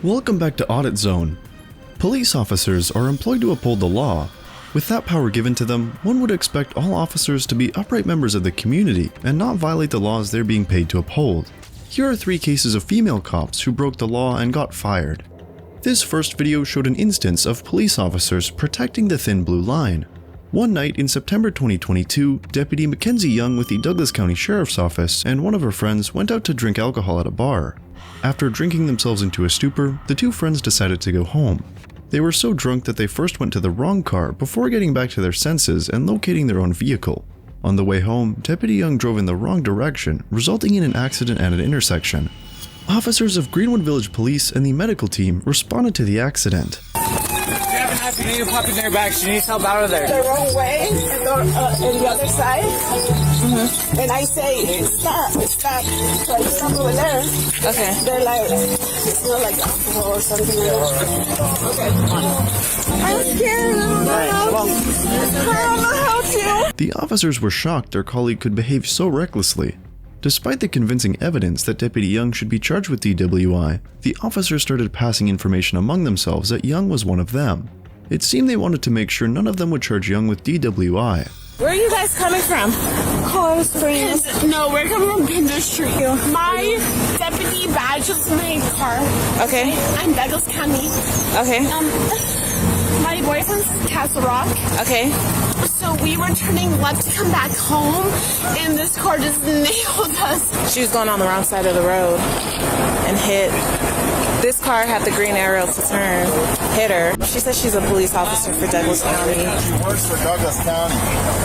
Welcome back to Audit Zone. Police officers are employed to uphold the law. With that power given to them, one would expect all officers to be upright members of the community and not violate the laws they're being paid to uphold. Here are 3 cases of female cops who broke the law and got fired. This first video showed an instance of police officers protecting the thin blue line. One night in September 2022, Deputy Mackenzie Young with the Douglas County Sheriff's Office and one of her friends went out to drink alcohol at a bar. After drinking themselves into a stupor, the 2 friends decided to go home. They were so drunk that they first went to the wrong car before getting back to their senses and locating their own vehicle. On the way home, Deputy Young drove in the wrong direction, resulting in an accident at an intersection. Officers of Greenwood Village Police and the medical team responded to the accident. You need to pop in their back. She needs help out of there. The wrong way, and the other side. Mm-hmm. And I say, stop. So I stop over there. Okay. They're like, it smells like alcohol or something like that. Okay. I'm scared. I don't know how to. The officers were shocked their colleague could behave so recklessly. Despite the convincing evidence that Deputy Young should be charged with DWI, the officers started passing information among themselves that Young was one of them. It seemed they wanted to make sure none of them would charge Young with DWI. Where are you guys coming from? Colorado Springs. No, we're coming from Kinder Street. My deputy badge is in my car. Okay. I'm Douglas County. Okay. My boyfriend's Castle Rock. Okay. So we were turning left to come back home, and this car just nailed us. She was going on the wrong side of the road and hit. This car had the green arrow to turn, hit her. She says she's a police officer for Douglas County. She works for Douglas County.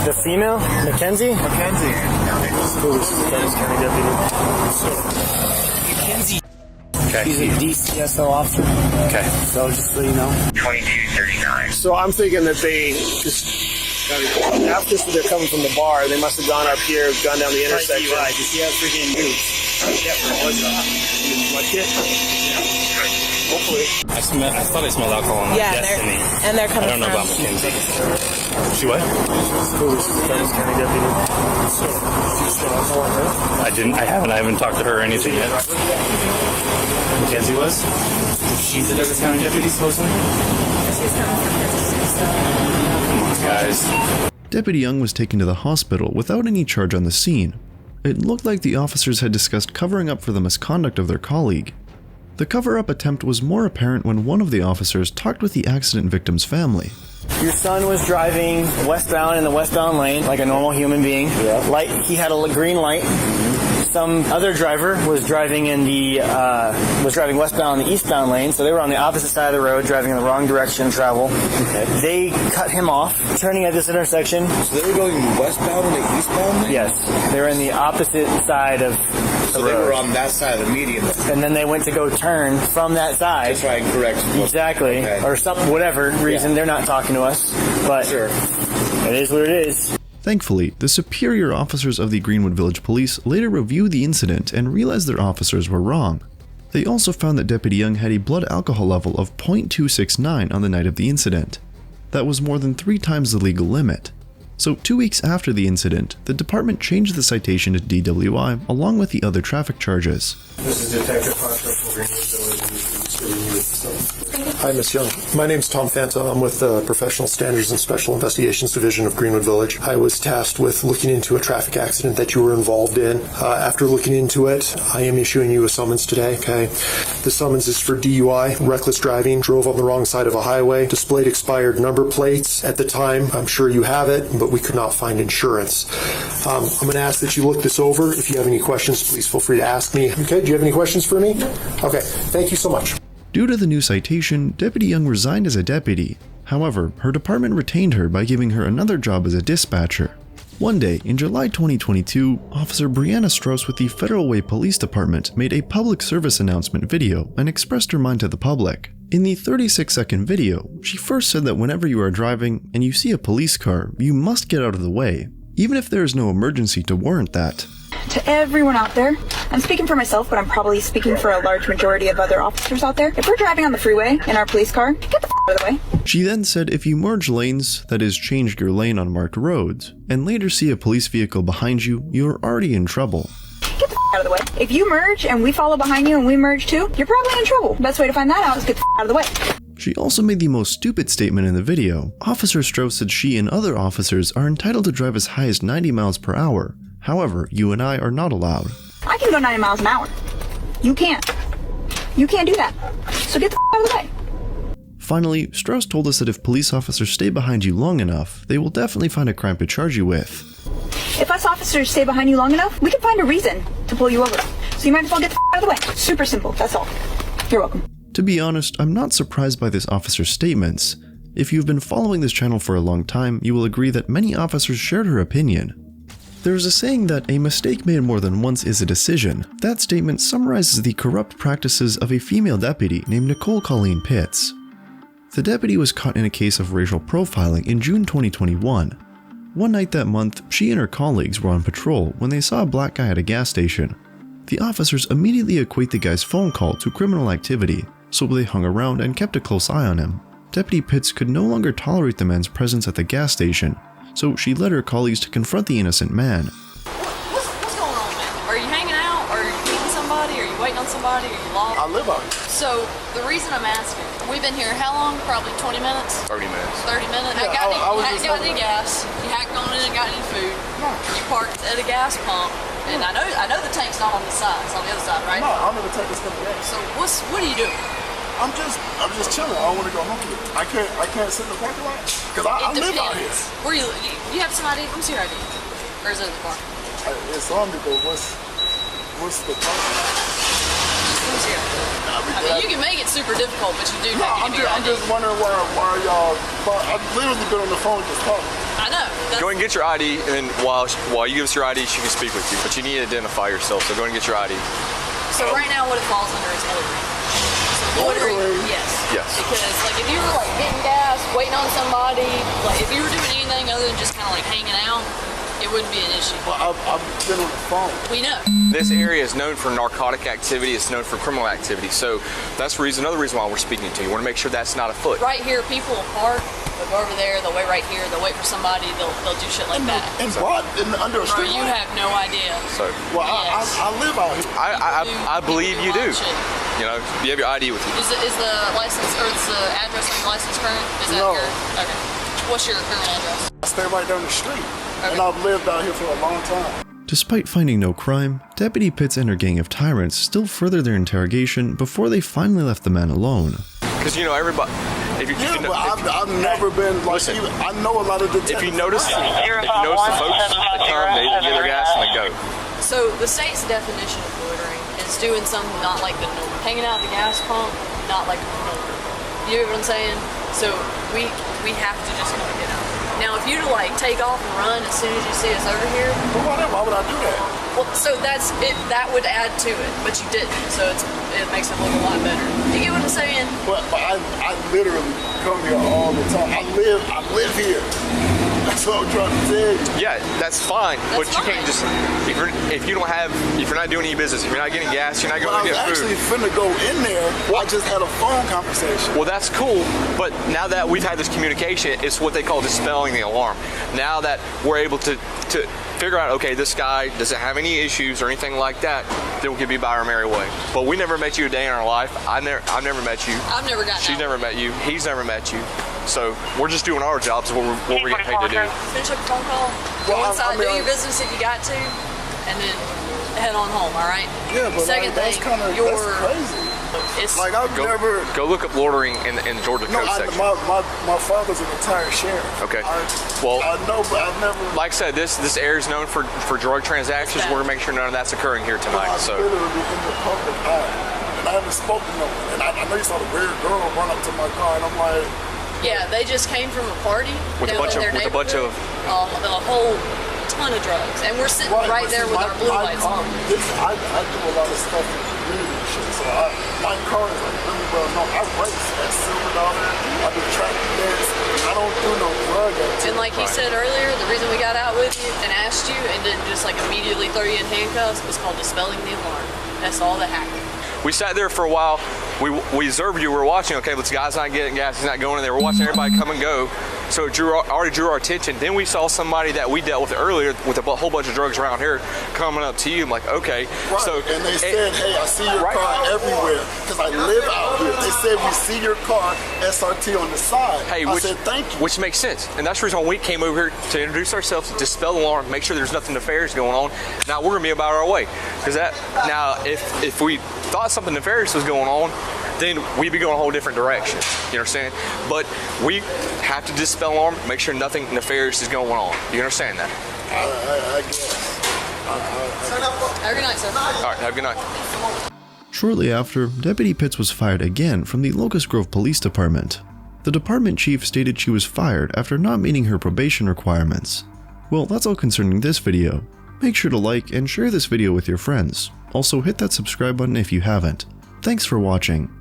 The female? Mackenzie? Mackenzie. Douglas County deputy. Mackenzie. Okay. He's a DCSO officer. Okay. So just so you know. 2239. So I'm thinking that they just... After they're coming from the bar, they must have gone up here, gone down the intersection. Right, because he has freaking boots. Yeah, What kit? Hopefully. I thought I smelled alcohol on Destiny. They're coming I don't know from... about Mackenzie. She what? Douglas County deputy. I haven't talked to her or anything yet. Mackenzie was? She's the Douglas County deputy, supposedly? Come on, guys. Deputy Young was taken to the hospital without any charge on the scene. It looked like the officers had discussed covering up for the misconduct of their colleague. The cover-up attempt was more apparent when one of the officers talked with the accident victim's family. Your son was driving westbound in the westbound lane like a normal human being. Yeah. He had a green light. Some other driver was driving westbound in the eastbound lane, so they were on the opposite side of the road, driving in the wrong direction of travel. Okay. They cut him off, turning at this intersection. So they were going westbound and the eastbound lane? Yes, they were in the opposite side of So they were on that side of the median. And then they went to go turn from that side. That's right, correct. Exactly. Okay. Or some whatever reason, they're not talking to us. But sure. It is what it is. Thankfully, the superior officers of the Greenwood Village Police later reviewed the incident and realized their officers were wrong. They also found that Deputy Young had a blood alcohol level of 0.269 on the night of the incident. That was more than 3 times the legal limit. So 2 weeks after the incident, the department changed the citation to DWI along with the other traffic charges. This is Detective Hunter from Greenwood Village. Hi, Ms. Young. My name's Tom Fanta. I'm with the Professional Standards and Special Investigations Division of Greenwood Village. I was tasked with looking into a traffic accident that you were involved in. After looking into it, I am issuing you a summons today, okay? The summons is for DUI, reckless driving, drove on the wrong side of a highway, displayed expired number plates. At the time, I'm sure you have it, but we could not find insurance. I'm going to ask that you look this over. If you have any questions, please feel free to ask me. Okay, do you have any questions for me? Okay, thank you so much. Due to the new citation, Deputy Young resigned as a deputy. However, her department retained her by giving her another job as a dispatcher. One day, in July 2022, Officer Brianna Strauss with the Federal Way Police Department made a public service announcement video and expressed her mind to the public. In the 36-second video, she first said that whenever you are driving and you see a police car, you must get out of the way, even if there is no emergency to warrant that. To everyone out there, I'm speaking for myself, but I'm probably speaking for a large majority of other officers out there. If we're driving on the freeway in our police car, get the out of the way. She then said if you merge lanes, that is change your lane on marked roads, and later see a police vehicle behind you, you're already in trouble. get the out of the way. If you merge and we follow behind you and we merge too, you're probably in trouble. Best way to find that out is get the out of the way. She also made the most stupid statement in the video. Officer Strauss said she and other officers are entitled to drive as high as 90 miles per hour. However, you and I are not allowed. I can go 90 miles an hour. You can't. You can't do that. So get the out of the way. Finally, Strauss told us that if police officers stay behind you long enough, they will definitely find a crime to charge you with. If us officers stay behind you long enough, we can find a reason to pull you over. So you might as well get the out of the way. Super simple, that's all. You're welcome. To be honest, I'm not surprised by this officer's statements. If you've been following this channel for a long time, you will agree that many officers shared her opinion. There is a saying that a mistake made more than once is a decision. That statement summarizes the corrupt practices of a female deputy named Nicole Colleen Pitts. The deputy was caught in a case of racial profiling in June 2021. One night that month, she and her colleagues were on patrol when they saw a black guy at a gas station. The officers immediately equate the guy's phone call to criminal activity, so they hung around and kept a close eye on him. Deputy Pitts could no longer tolerate the man's presence at the gas station, so she led her colleagues to confront the innocent man. What's going on, man? Are you hanging out? Are you meeting somebody? Are you waiting on somebody? Are you lost? I live out here. So, the reason I'm asking, we've been here how long? Probably 20 minutes? 30 minutes. 30 minutes? Yeah, got any gas? You haven't gone in and got any food? No. You parked at a gas pump, and I know the tank's not on this side, it's on the other side, right? No, I'm gonna take this to the gas. So, what are you doing? I'm just chilling. I don't want to go home yet. I can't sit in the parking lot because I live out here. Where you have some ID? Let me see your ID. Or is it in the car? It's on me, but what's the problem? Let me see your ID. I mean, you can make it super difficult, but you do have to give me your I'm ID. just wondering why y'all. I've literally been on the phone just talking. I know. Go ahead and get your ID, and while you give us your ID, she can speak with you. But you need to identify yourself, so go ahead and get your ID. So right now, what it falls under is loitering. Loitering, yes. Yes. Because like if you were like getting gas, waiting on somebody, like if you were doing anything other than just kind of like hanging out, it wouldn't be an issue. Well, I've been on the phone. We know. This area is known for narcotic activity. It's known for criminal activity. So that's another reason why we're speaking to you. We want to make sure that's not afoot. Right here, people will park. They'll go over there. They'll wait right here. They'll wait for somebody. They'll do shit like that. Under a Bro, street you light? have no idea. So Well, Yes. I live out here. I believe you do. Shit. You know, you have your ID with you. Is the license or is the address on your license current? Is that No. Okay. What's your current address? I stay right down the street, and Okay. I've lived out here for a long time. Despite finding no crime, Deputy Pitts and her gang of tyrants still furthered their interrogation before they finally left the man alone. Because everybody. If you, Yeah, but I've never been like. Listen. I know a lot of detectives. if you notice the folks that come, they get their gas and they go. So the state's definition of loitering is doing something not like the norm. Hanging out at the gas pump, not like the norm. You know what I'm saying? So we have to just kind of get out. Now, if you to like take off and run as soon as you see us over here, Why would I do that? well, so that's it. That would add to it, but you didn't. So it makes it look a lot better. You get what I'm saying? But I literally come here all the time. I live here. That's what I'm trying to tell you. Yeah, that's fine. That's but you fine. can't just if you're not doing any business, if you're not getting gas, you're not But going I to was get actually food. finna go in there. I just had a phone conversation. Well, that's cool, but now that we've had this communication, it's what they call dispelling the alarm. Now that we're able to figure out, okay, this guy doesn't have any issues or anything like that, then we can be by our merry way. But we never met you a day in our life. I've never met you. I've never gotten She's out. never met you. He's never met you. So we're just doing our jobs, what we're getting paid to do. Finish up your phone call. Go Well, inside, I mean, do your business if you got to, and then head on home. All right. Yeah, but Second that's thing, kind of crazy. it's Like I've never. Go look up loitering in the Georgia No, code section. my father's a retired sheriff. Okay. Well, I know, but I've never. Like I said, this area is known for drug transactions. Okay. We're gonna make sure none of that's occurring here tonight. I've So literally been in the public eye, and I haven't spoken to no one. And I know you saw the weird girl run up to my car, and I'm like, yeah, they just came from a party With a bunch in of- their with a bunch neighborhood. A whole ton of drugs, and we're sitting Right, right but there see, with my- our blue my lights car- on. I do a lot of stuff in the community and shit, so my car is like really well known. I race at Silver Dollar, I do track events, I don't do no drug activity. And like you said earlier, the reason we got out with you and asked you and didn't just like immediately throw you in handcuffs was called dispelling the alarm. That's all that happened. we sat there for a while. We observed you. We were watching. Okay, this guy's not getting gas. He's not going in there. We're watching everybody come and go. So it already drew our attention. Then we saw somebody that we dealt with earlier with a whole bunch of drugs around here coming up to you. I'm like, okay. Right. So and they said, hey, I see your car everywhere because I live out here. They said, we see your car, SRT on the side. Hey, I said, thank you. Which makes sense. And that's the reason why we came over here to introduce ourselves, to dispel the alarm, make sure there's nothing nefarious going on. Now we're going to be about our way. Because now if we thought something nefarious was going on, then we'd be going a whole different direction. You understand? But we have to dispel the alarm, make sure nothing nefarious is going on. You understand that? I guess. Have a good night, sir. All right, have a good night. Shortly after, Deputy Pitts was fired again from the Locust Grove Police Department. The department chief stated she was fired after not meeting her probation requirements. Well, that's all concerning this video. Make sure to like and share this video with your friends. Also hit that subscribe button if you haven't. Thanks for watching.